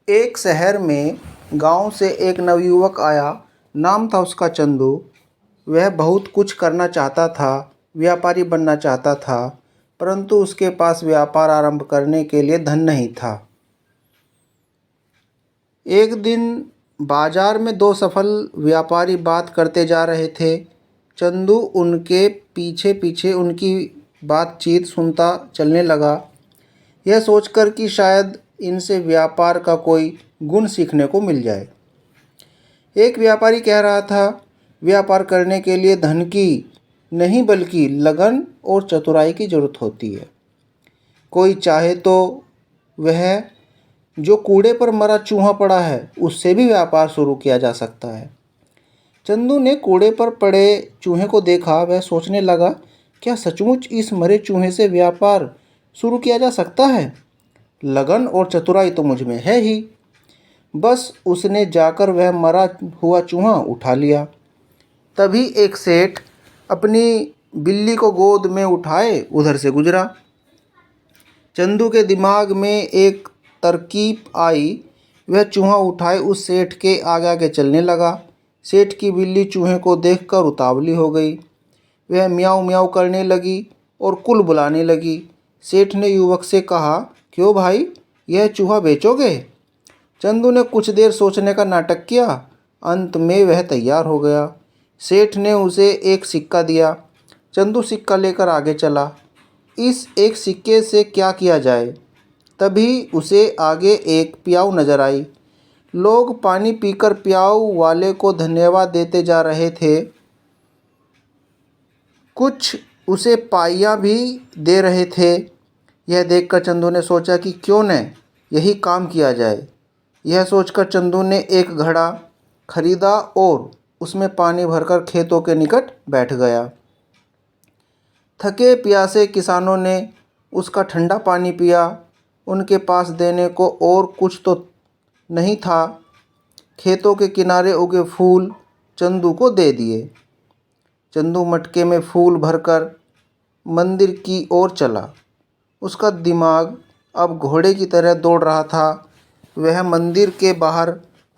एक शहर में गांव से एक नवयुवक आया। नाम था उसका चंदू। वह बहुत कुछ करना चाहता था, व्यापारी बनना चाहता था, परंतु उसके पास व्यापार आरंभ करने के लिए धन नहीं था। एक दिन बाजार में दो सफल व्यापारी बात करते जा रहे थे। चंदू उनके पीछे पीछे उनकी बातचीत सुनता चलने लगा, यह सोचकर कि शायद इनसे व्यापार का कोई गुण सीखने को मिल जाए। एक व्यापारी कह रहा था, व्यापार करने के लिए धन की नहीं बल्कि लगन और चतुराई की जरूरत होती है। कोई चाहे तो वह जो कूड़े पर मरा चूहा पड़ा है उससे भी व्यापार शुरू किया जा सकता है। चंदू ने कूड़े पर पड़े चूहे को देखा। वह सोचने लगा, क्या सचमुच इस मरे चूहे से व्यापार शुरू किया जा सकता है? लगन और चतुराई तो मुझ में है ही। बस उसने जाकर वह मरा हुआ चूहा उठा लिया। तभी एक सेठ अपनी बिल्ली को गोद में उठाए उधर से गुजरा। चंदू के दिमाग में एक तरकीब आई। वह चूहा उठाए उस सेठ के आगे आगे चलने लगा। सेठ की बिल्ली चूहे को देखकर उतावली हो गई। वह म्याऊं म्याऊं करने लगी और कुल बुलाने लगी। सेठ ने युवक से कहा, क्यों भाई, यह चूहा बेचोगे? चंदू ने कुछ देर सोचने का नाटक किया। अंत में वह तैयार हो गया। सेठ ने उसे एक सिक्का दिया। चंदू सिक्का लेकर आगे चला। इस एक सिक्के से क्या किया जाए? तभी उसे आगे एक प्याऊ नजर आई। लोग पानी पीकर प्याऊ वाले को धन्यवाद देते जा रहे थे। कुछ उसे पाइयाँ भी दे रहे थे। यह देखकर चंदू ने सोचा कि क्यों न यही काम किया जाए। यह सोचकर चंदू ने एक घड़ा खरीदा और उसमें पानी भरकर खेतों के निकट बैठ गया। थके प्यासे किसानों ने उसका ठंडा पानी पिया। उनके पास देने को और कुछ तो नहीं था। खेतों के किनारे उगे फूल चंदू को दे दिए। चंदू मटके में फूल भरकर मंदिर की ओर चला। उसका दिमाग अब घोड़े की तरह दौड़ रहा था। वह मंदिर के बाहर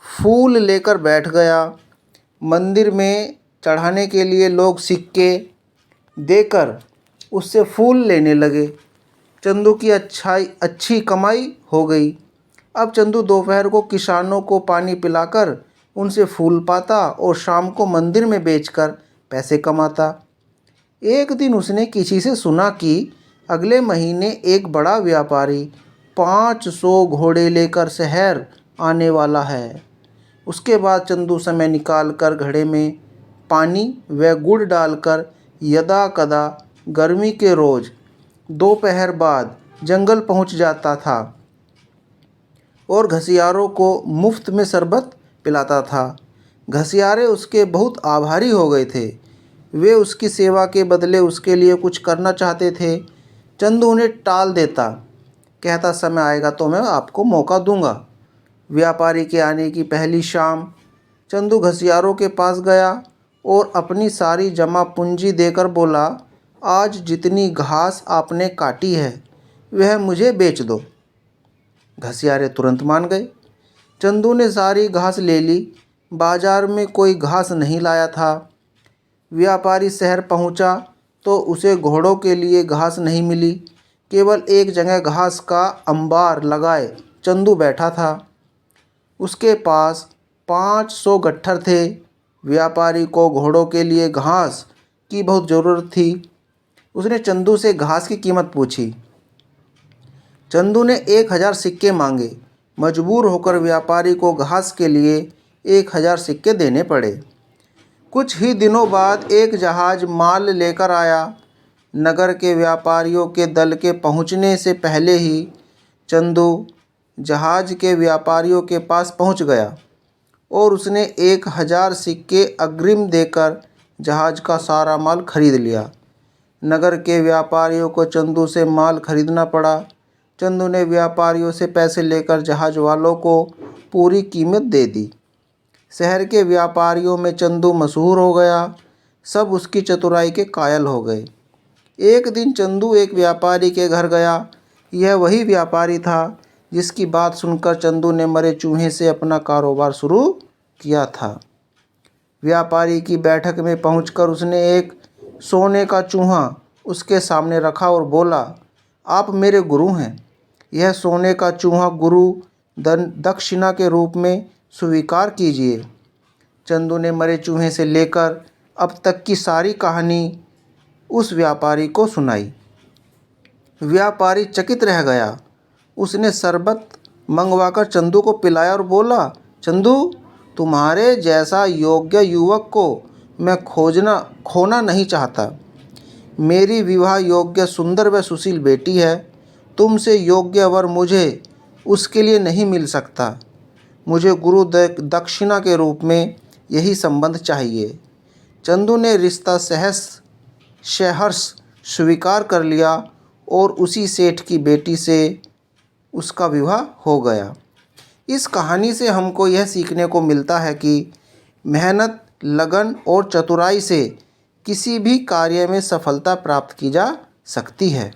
फूल लेकर बैठ गया। मंदिर में चढ़ाने के लिए लोग सिक्के देकर उससे फूल लेने लगे। चंदू की अच्छी कमाई हो गई। अब चंदू दोपहर को किसानों को पानी पिलाकर उनसे फूल पाता और शाम को मंदिर में बेचकर पैसे कमाता। एक दिन उसने किसी से सुना कि अगले महीने एक बड़ा व्यापारी 500 घोड़े लेकर शहर आने वाला है। उसके बाद चंदू समय निकालकर घड़े में पानी व गुड़ डालकर यदा कदा गर्मी के रोज़ दोपहर बाद जंगल पहुंच जाता था और घसियारों को मुफ्त में शरबत पिलाता था। घसियारे उसके बहुत आभारी हो गए थे। वे उसकी सेवा के बदले उसके लिए कुछ करना चाहते थे। चंदू उन्हें टाल देता, कहता समय आएगा तो मैं आपको मौका दूंगा। व्यापारी के आने की पहली शाम चंदू घसियारों के पास गया और अपनी सारी जमा पूंजी देकर बोला, आज जितनी घास आपने काटी है वह मुझे बेच दो। घसियारे तुरंत मान गए। चंदू ने सारी घास ले ली। बाजार में कोई घास नहीं लाया था। व्यापारी शहर पहुंचा तो उसे घोड़ों के लिए घास नहीं मिली। केवल एक जगह घास का अंबार लगाए चंदू बैठा था। उसके पास 500 गट्ठर थे। व्यापारी को घोड़ों के लिए घास की बहुत ज़रूरत थी। उसने चंदू से घास की कीमत पूछी। चंदू ने 1000 सिक्के मांगे। मजबूर होकर व्यापारी को घास के लिए 1000 सिक्के देने पड़े। कुछ ही दिनों बाद एक जहाज माल लेकर आया। नगर के व्यापारियों के दल के पहुंचने से पहले ही चंदू जहाज के व्यापारियों के पास पहुंच गया और उसने 1000 सिक्के अग्रिम देकर जहाज का सारा माल खरीद लिया। नगर के व्यापारियों को चंदू से माल खरीदना पड़ा। चंदू ने व्यापारियों से पैसे लेकर जहाज वालों को पूरी कीमत दे दी। शहर के व्यापारियों में चंदू मशहूर हो गया। सब उसकी चतुराई के कायल हो गए। एक दिन चंदू एक व्यापारी के घर गया। यह वही व्यापारी था जिसकी बात सुनकर चंदू ने मरे चूहे से अपना कारोबार शुरू किया था। व्यापारी की बैठक में पहुंचकर उसने एक सोने का चूहा उसके सामने रखा और बोला, आप मेरे गुरु हैं, यह सोने का चूहा गुरु दक्षिणा के रूप में स्वीकार कीजिए। चंदू ने मरे चूहे से लेकर अब तक की सारी कहानी उस व्यापारी को सुनाई। व्यापारी चकित रह गया। उसने शरबत मंगवाकर चंदू को पिलाया और बोला, चंदू, तुम्हारे जैसा योग्य युवक को मैं खोना नहीं चाहता। मेरी विवाह योग्य सुंदर व सुशील बेटी है। तुमसे योग्य वर मुझे उसके लिए नहीं मिल सकता। मुझे गुरु दक्षिणा के रूप में यही संबंध चाहिए। चंदू ने रिश्ता सहर्ष स्वीकार कर लिया और उसी सेठ की बेटी से उसका विवाह हो गया। इस कहानी से हमको यह सीखने को मिलता है कि मेहनत, लगन और चतुराई से किसी भी कार्य में सफलता प्राप्त की जा सकती है।